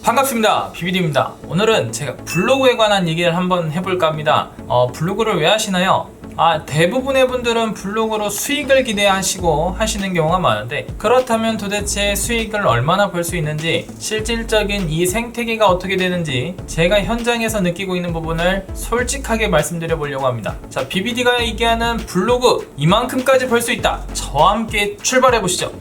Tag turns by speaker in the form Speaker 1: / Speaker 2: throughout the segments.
Speaker 1: 반갑습니다. 비비디입니다. 오늘은 제가 블로그에 관한 얘기를 한번 해볼까 합니다. 블로그를 왜 하시나요? 대부분의 분들은 블로그로 수익을 기대하시고 하시는 경우가 많은데, 그렇다면 도대체 수익을 얼마나 벌 수 있는지, 실질적인 이 생태계가 어떻게 되는지 제가 현장에서 느끼고 있는 부분을 솔직하게 말씀드려 보려고 합니다. 자, 비비디가 얘기하는 블로그 이만큼까지 벌 수 있다. 저와 함께 출발해 보시죠.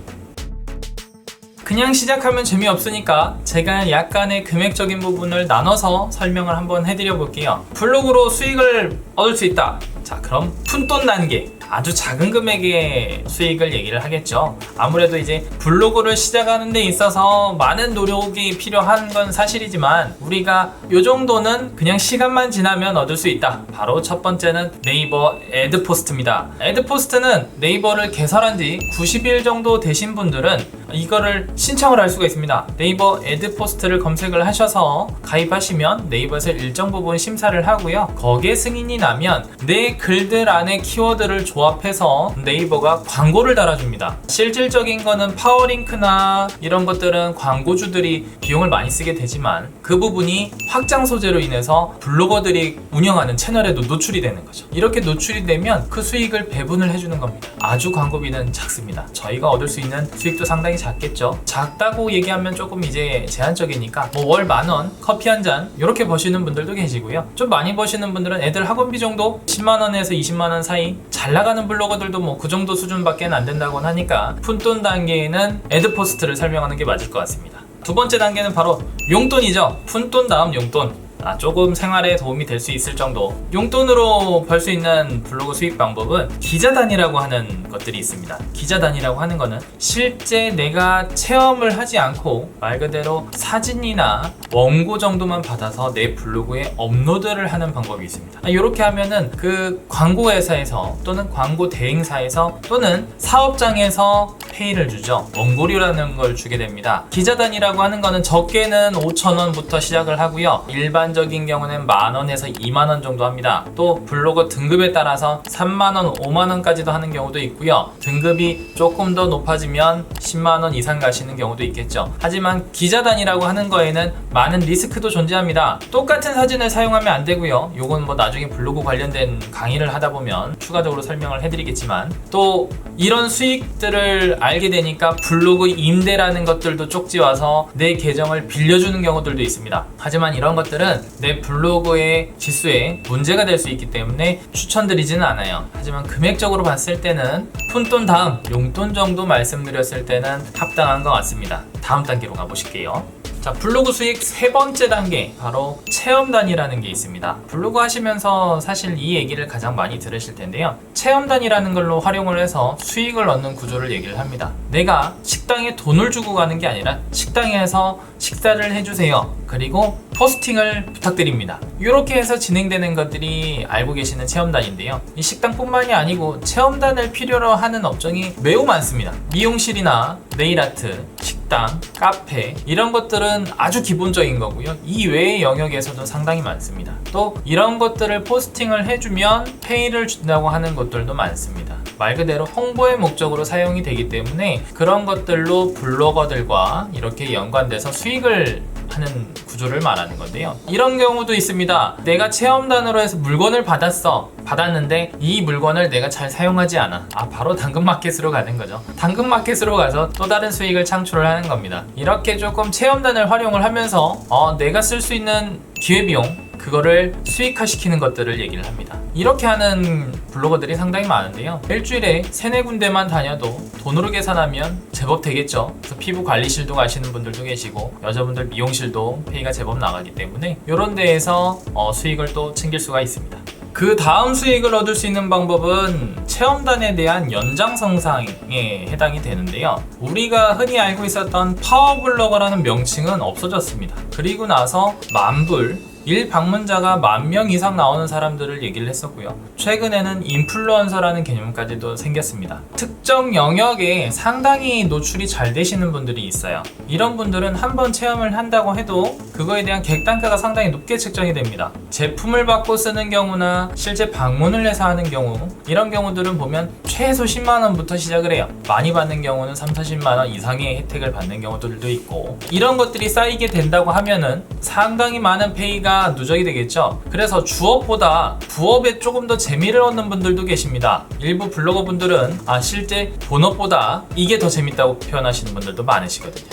Speaker 1: 그냥 시작하면 재미없으니까 제가 약간의 금액적인 부분을 나눠서 설명을 한번 해드려 볼게요. 블로그로 수익을 얻을 수 있다. 자, 그럼 푼돈 단계, 아주 작은 금액의 수익을 얘기를 하겠죠. 아무래도 이제 블로그를 시작하는 데 있어서 많은 노력이 필요한 건 사실이지만, 우리가 요 정도는 그냥 시간만 지나면 얻을 수 있다. 바로 첫 번째는 네이버 애드포스트입니다. 애드포스트는 네이버를 개설한 지 90일 정도 되신 분들은 이거를 신청을 할 수가 있습니다. 네이버 애드포스트를 검색을 하셔서 가입하시면 네이버에서 일정 부분 심사를 하고요. 거기에 승인이 나면 내 글들 안에 키워드를 조합해서 네이버가 광고를 달아줍니다. 실질적인 거는 파워링크나 이런 것들은 광고주들이 비용을 많이 쓰게 되지만, 그 부분이 확장 소재로 인해서 블로거들이 운영하는 채널에도 노출이 되는 거죠. 이렇게 노출이 되면 그 수익을 배분을 해주는 겁니다. 아주 광고비는 작습니다. 저희가 얻을 수 있는 수익도 상당히 작겠죠. 작다고 얘기하면 조금 이제 제한적이니까 월 10,000원, 커피 한 잔 이렇게 버시는 분들도 계시고요. 좀 많이 버시는 분들은 애들 학원비 정도 10만원에서 20만원 사이, 잘 나가는 블로거들도 그 정도 수준밖에 안 된다고 하니까 푼돈 단계에는 애드포스트를 설명하는 게 맞을 것 같습니다. 두 번째 단계는 바로 용돈이죠. 푼돈 다음 용돈. 조금 생활에 도움이 될 수 있을 정도 용돈으로 벌 수 있는 블로그 수익 방법은 기자단이라고 하는 것들이 있습니다. 기자단이라고 하는 거는 실제 내가 체험을 하지 않고 말 그대로 사진이나 원고 정도만 받아서 내 블로그에 업로드를 하는 방법이 있습니다. 이렇게 하면은 그 광고 회사에서 또는 광고 대행사에서 또는 사업장에서 페이를 주죠. 원고료라는 걸 주게 됩니다. 기자단이라고 하는 거는 적게는 5,000원부터 시작을 하고요. 일반적인 경우는 만원에서 2만원 정도 합니다. 또 블로거 등급에 따라서 3만원, 5만원까지도 하는 경우도 있고요. 등급이 조금 더 높아지면 10만원 이상 가시는 경우도 있겠죠. 하지만 기자단이라고 하는 거에는 많은 리스크도 존재합니다. 똑같은 사진을 사용하면 안 되고요. 요건 나중에 블로그 관련된 강의를 하다 보면 추가적으로 설명을 해드리겠지만, 또 이런 수익들을 알게 되니까 블로그 임대라는 것들도 쪽지 와서 내 계정을 빌려주는 경우들도 있습니다. 하지만 이런 것들은 내 블로그의 지수에 문제가 될 수 있기 때문에 추천드리지는 않아요. 하지만 금액적으로 봤을 때는 푼돈 다음 용돈 정도 말씀드렸을 때는 합당한 것 같습니다. 다음 단계로 가보실게요. 자, 블로그 수익 세 번째 단계, 바로 체험단이라는 게 있습니다. 블로그 하시면서 사실 이 얘기를 가장 많이 들으실 텐데요. 체험단이라는 걸로 활용을 해서 수익을 얻는 구조를 얘기를 합니다. 내가 식당에 돈을 주고 가는 게 아니라 식당에서 식사를 해주세요. 그리고 포스팅을 부탁드립니다. 이렇게 해서 진행되는 것들이 알고 계시는 체험단인데요. 이 식당뿐만이 아니고 체험단을 필요로 하는 업종이 매우 많습니다. 미용실이나 네일아트, 식당, 카페, 이런 것들은 아주 기본적인 거고요. 이 외의 영역에서도 상당히 많습니다. 또 이런 것들을 포스팅을 해주면 페이를 준다고 하는 것들도 많습니다. 말 그대로 홍보의 목적으로 사용이 되기 때문에 그런 것들로 블로거들과 이렇게 연관돼서 수익을 하는 구조를 말하는 건데요. 이런 경우도 있습니다. 내가 체험단으로 해서 물건을 받았는데 이 물건을 내가 잘 사용하지 않아. 바로 당근마켓으로 가는 거죠. 당근마켓으로 가서 또 다른 수익을 창출을 하는 겁니다. 이렇게 조금 체험단을 활용을 하면서 내가 쓸 수 있는 기회비용, 그거를 수익화시키는 것들을 얘기를 합니다. 이렇게 하는 블로거들이 상당히 많은데요. 일주일에 3-4군데만 다녀도 돈으로 계산하면 제법 되겠죠. 그래서 피부 관리실도 가시는 분들도 계시고, 여자분들 미용실도 페이가 제법 나가기 때문에 이런 데에서 수익을 또 챙길 수가 있습니다. 그 다음 수익을 얻을 수 있는 방법은 체험단에 대한 연장선상에 해당이 되는데요. 우리가 흔히 알고 있었던 파워블로거라는 명칭은 없어졌습니다. 그리고 나서 만불, 일 방문자가 10,000명 이상 나오는 사람들을 얘기를 했었고요. 최근에는 인플루언서라는 개념까지도 생겼습니다. 특정 영역에 상당히 노출이 잘 되시는 분들이 있어요. 이런 분들은 한번 체험을 한다고 해도 그거에 대한 객단가가 상당히 높게 책정이 됩니다. 제품을 받고 쓰는 경우나 실제 방문을 해서 하는 경우, 이런 경우들은 보면 최소 10만원부터 시작을 해요. 많이 받는 경우는 30-40만원 이상의 혜택을 받는 경우들도 있고, 이런 것들이 쌓이게 된다고 하면은 상당히 많은 페이가 누적이 되겠죠. 그래서 주업보다 부업에 조금 더 재미를 얻는 분들도 계십니다. 일부 블로거 분들은 실제 본업보다 이게 더 재밌다고 표현하시는 분들도 많으시거든요.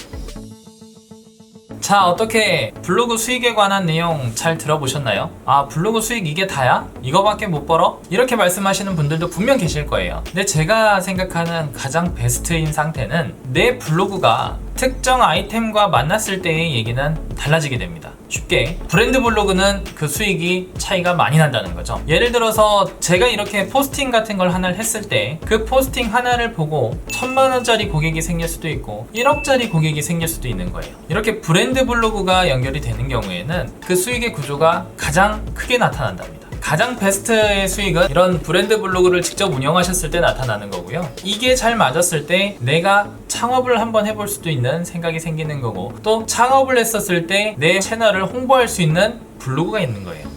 Speaker 1: 자, 어떻게 블로그 수익에 관한 내용 잘 들어보셨나요? 블로그 수익 이게 다야? 이거밖에 못 벌어? 이렇게 말씀하시는 분들도 분명 계실 거예요. 근데 제가 생각하는 가장 베스트인 상태는 내 블로그가 특정 아이템과 만났을 때의 얘기는 달라지게 됩니다. 쉽게 브랜드 블로그는 그 수익이 차이가 많이 난다는 거죠. 예를 들어서 제가 이렇게 포스팅 같은 걸 하나를 했을 때 그 포스팅 하나를 보고 1000만원짜리 고객이 생길 수도 있고 1억짜리 고객이 생길 수도 있는 거예요. 이렇게 브랜드 블로그가 연결이 되는 경우에는 그 수익의 구조가 가장 크게 나타난답니다. 가장 베스트의 수익은 이런 브랜드 블로그를 직접 운영하셨을 때 나타나는 거고요. 이게 잘 맞았을 때 내가 창업을 한번 해볼 수도 있는 생각이 생기는 거고, 또 창업을 했었을 때 내 채널을 홍보할 수 있는 블로그가 있는 거예요.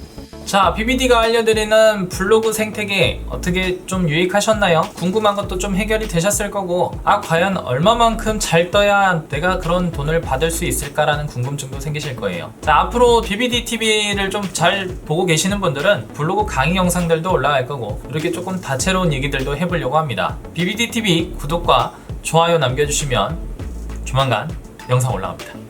Speaker 1: 자, BBD가 알려드리는 블로그 생태계 어떻게 좀 유익하셨나요? 궁금한 것도 좀 해결이 되셨을 거고, 과연 얼마만큼 잘 떠야 내가 그런 돈을 받을 수 있을까라는 궁금증도 생기실 거예요. 자, 앞으로 BBD TV를 좀 잘 보고 계시는 분들은 블로그 강의 영상들도 올라갈 거고, 이렇게 조금 다채로운 얘기들도 해보려고 합니다. BBD TV 구독과 좋아요 남겨주시면 조만간 영상 올라갑니다.